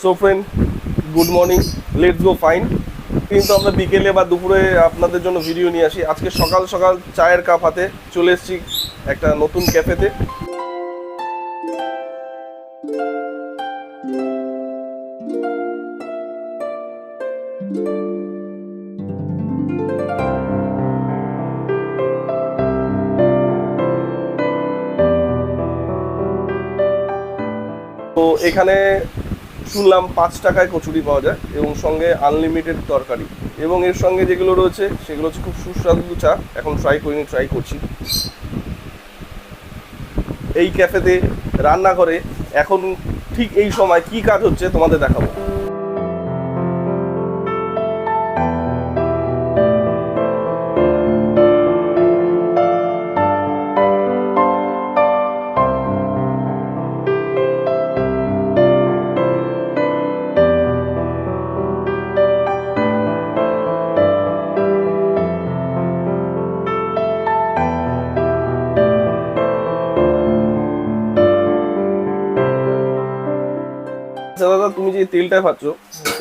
So friend, good morning, let's go fine. কিন্তু আমরা বিকেলে বা দুপুরে আপনাদের জন্য ভিডিও নিয়ে আসি। আজকে সকাল সকাল চায়ের কাপ হাতে চলে এসেছি একটা নতুন ক্যাফেতে। তো এখানে শুনলাম 5 টাকায় কচুরি পাওয়া যায় এবং সঙ্গে আনলিমিটেড তরকারি, এবং এর সঙ্গে যেগুলো রয়েছে সেগুলো হচ্ছে খুব সুস্বাদু চা। এখন ট্রাই করিনি, ট্রাই করছি। এই ক্যাফেতে রান্নাঘরে এখন ঠিক এই সময় কি কাজ হচ্ছে তোমাদের দেখাবো। আচ্ছা দাদা, তুমি যে তেলটা পাচ্ছ,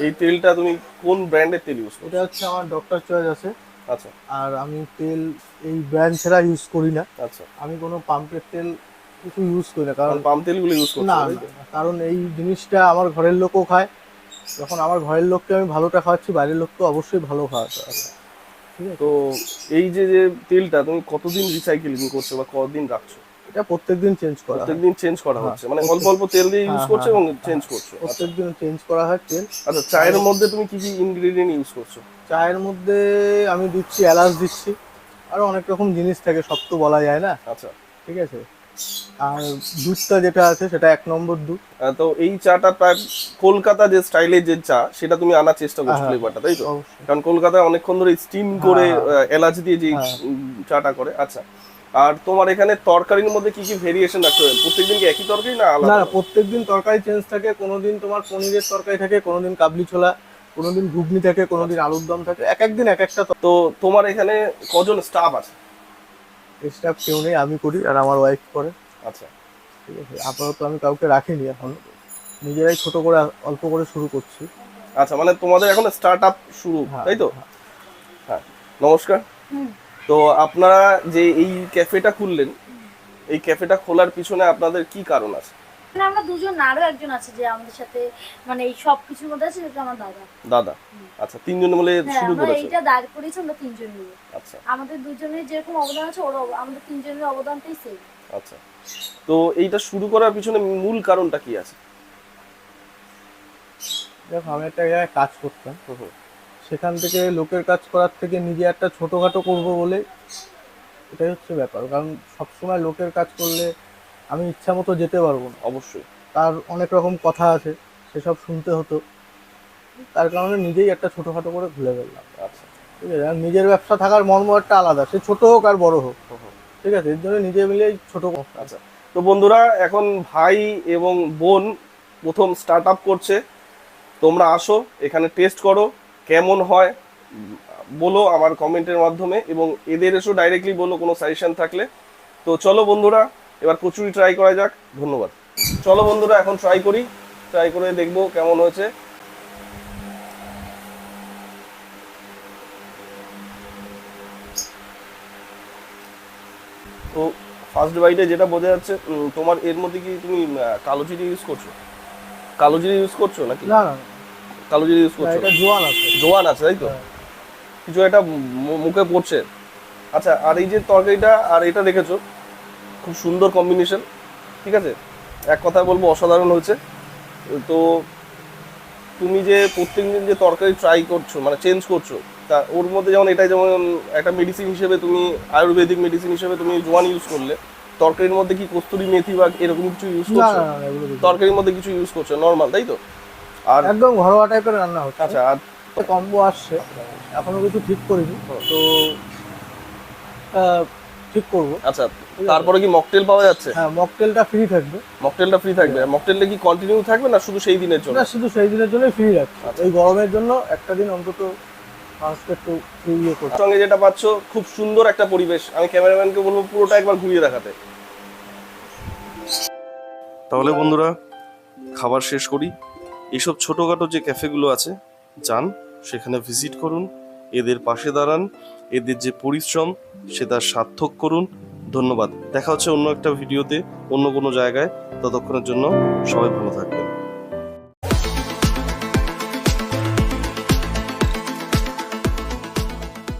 এই তেলটা তুমি কোন ব্র্যান্ডের তেল ইউজ করো? এটা হচ্ছে আমার ডক্টর চয়েস আছে। আচ্ছা আর আমি তেল এই ব্র্যান্ড ছাড়া ইউজ করি না। আচ্ছা, আমি কোনো পাম্পের তেল কিছু ইউজ করি না, কারণ পাম তেলগুলো ইউজ করছো? না না, কারণ এই জিনিসটা আমার ঘরের লোকও খায়। যখন আমার ঘরের লোককে আমি ভালোটা খাওয়াচ্ছি, বাইরের লোককে অবশ্যই ভালো খাওয়াতে হবে। ঠিক আছে, তো এই যে যে তেলটা তুমি কতদিন রিসাইকেলিং করছো বা কতদিন রাখছো? এটা প্রত্যেকদিন চেঞ্জ করা হয়। প্রত্যেকদিন চেঞ্জ করা হ্যাঁ, হচ্ছে, মানে অল্প অল্প তেল দিয়ে ইউজ করছো এবং চেঞ্জ করছো? আচ্ছা প্রত্যেকদিন চেঞ্জ করা হয় তেল। আচ্ছা, চায়ের মধ্যে তুমি কি কি ইনগ্রেডিয়েন্ট ইউজ করছো? চায়ের মধ্যে আমি দিচ্ছি এলাচ দিচ্ছি, আরো অনেক রকম জিনিস থাকে, সব তো বলা যায় না। আচ্ছা, ঠিক আছে, আর দুধটা যেটা আছে সেটা 1 নম্বর দুধ। তো এই চাটা প্রায় কলকাতা যে স্টাইলের যে চা, সেটা তুমি আনার চেষ্টা করছো হ্যাঁ, ফ্লেভারটা, তাই তো? অবশ্যই। কারণ কলকাতায় অনেকক্ষণ ধরে স্টিম করে হ্যাঁ, এলাচ দিয়ে যে হ্যাঁ। চাটা করে। আচ্ছা, আর তোমার এখানে তরকারির মধ্যে কি কি ভেরিয়েশন রাখছো? প্রত্যেকদিন কি একই তরকারি না না আলাদা? না, প্রত্যেকদিন তরকারি চেঞ্জ থাকে। কোনোদিন তোমার পনিরের তরকারি থাকে, কোনোদিন কাবলি ছোলা, কোনোদিন ঘুগনি থাকে, কোনোদিন আলুর দম থাকে। এক একদিন এক একটা। তো তোমার এখানে কজন স্টাফ আছে? স্টাফ কেউ নেই, আমি করি আর আমার ওয়াইফ করে। আচ্ছা ঠিক আছে, আপাতত আমি কাউকে রাখিনি এখন, নিজেরাই ছোট করে অল্প করে শুরু করছি। আচ্ছা, মানে তোমাদের এখন স্টার্ট আপ শুরু, হ্যাঁ, তাই তো? হ্যাঁ, নমস্কার। তো আপনারা যে এই ক্যাফেটা খুললেন, এই ক্যাফেটা খোলার পিছনে আপনাদের কি কারণ আছে? মানে আমরা দুজন, আরো একজন আছে যে আমাদের সাথে, মানে এই সব কিছুর মধ্যে আছে, যেটা আমার দাদা। দাদা। আচ্ছা, তিনজন মিলে হ্যাঁ, শুরু আমরা করেছেন? এইটা দাঁড় করেছি আমরা তিনজন মিলে। আচ্ছা আমাদের দুজনের যেরকম অবদান আছে, ওর আমাদের তিনজনের অবদানটাই সেম। আচ্ছা, তো এইটা শুরু করার পিছনে মূল কারণটা কি আছে? দেখো, আমি একটা জায়গায় কাজ করতাম, হুম হুম, সেখান থেকে লোকের কাজ করার থেকে নিজে একটা ছোটোখাটো করবো বলে, এটাই হচ্ছে ব্যাপার। কারণ সবসময় লোকের কাজ করলে আমি ইচ্ছা মতো যেতে পারবো না, অবশ্যই। তার অনেক রকম কথা আছে, সেসব শুনতে হতো। তার কারণে নিজেই একটা ছোটোখাটো করে খুলে ফেললাম। আচ্ছা ঠিক আছে, আর নিজের ব্যবসা থাকার মর্ম একটা আলাদা, সে ছোট হোক আর বড় হোক। হুম হুম, ঠিক আছে, এর জন্য নিজে মিলেই ছোট। আচ্ছা। তো বন্ধুরা, এখন ভাই এবং বোন প্রথম স্টার্ট আপ করছে। তোমরা আসো, এখানে টেস্ট করো, কেমন হয় বলো আমার কমেন্টের মাধ্যমে, এবং এদের এসো ডাইরেক্টলি বলো কোনো সাজেশন থাকলে। তো চলো বন্ধুরা, এবার কচুরি ট্রাই করা যাক। ধন্যবাদ। চলো বন্ধুরা, এখন ট্রাই করি, ট্রাই করে দেখবো কেমন হয়েছে। তো ফার্স্ট বাইটে যেটা বোঝা যাচ্ছে, তোমার এর মধ্যে কি তুমি কালো জিরে ইউজ করছো? কালো জিরে ইউজ করছো নাকি? না না কালো জিরে ইউজ না, করছো? এটা জোয়ান আছে। জোয়ান আছে, তাই তো? হ্যাঁ। কিছু একটা মুখে পড়ছে। আচ্ছা, আর এই যে তরকারিটা আর এটা দেখেছো, খুব সুন্দর কম্বিনেশন। ঠিক আছে, এক কথায় বলবো অসাধারণ হয়েছে। তো তুমি যে প্রত্যেকদিন যে তরকারি ট্রাই করছো, মানে চেঞ্জ করছো, তা ওর মধ্যে যেমন এটাই, যেমন একটা মেডিসিন হিসেবে তুমি, আয়ুর্বেদিক মেডিসিন হিসেবে তুমি জোয়ান ইউজ করলে, তরকারির মধ্যে কি কস্তুরি মেথি বা এরকম কিছু ইউজ না করছো? না না, এগুলো কিছু না। তরকারির মধ্যে কিছু ইউজ করছো নর্মাল, তাই তো? আর একদম ঘরোয়া টাইপের রান্না হচ্ছে। আচ্ছা, আর কম্বো আসছে, এখনো কিছু ঠিক করিনি তো, ঠিক করবো। আচ্ছা, তারপরে কি মকটেল পাওয়া যাচ্ছে? হ্যাঁ, মকটেলটা ফ্রি থাকবে। মকটেলটা ফ্রি থাকবে? মকটেলটা কি কন্টিনিউ থাকবে না শুধু সেই দিনের জন্য? না, শুধু সেই দিনের জন্যই ফ্রি রাখছি। আচ্ছা। এই গরমের জন্য একটা দিন অন্তত মানুষকে একটু ফ্রি ইয়ে করতে। সঙ্গে যেটা পাচ্ছ, খুব সুন্দর একটা পরিবেশ। আমি ক্যামেরাম্যানকে বলবো পুরোটা একবার ঘুরিয়ে দেখাতে। তাহলে বন্ধুরা, খাবার শেষ করি এইসব ছোটোখাটো যে ক্যাফেগুলো আছে যান, সেখানে ভিজিট করুন, এদের পাশে দাঁড়ান, এদের যে পরিশ্রম সেটা সার্থক করুন। ধন্যবাদ। দেখা হচ্ছে অন্য একটা ভিডিওতে, অন্য কোনো জায়গায়। ততক্ষণের জন্য সবাই ভালো থাকবেন।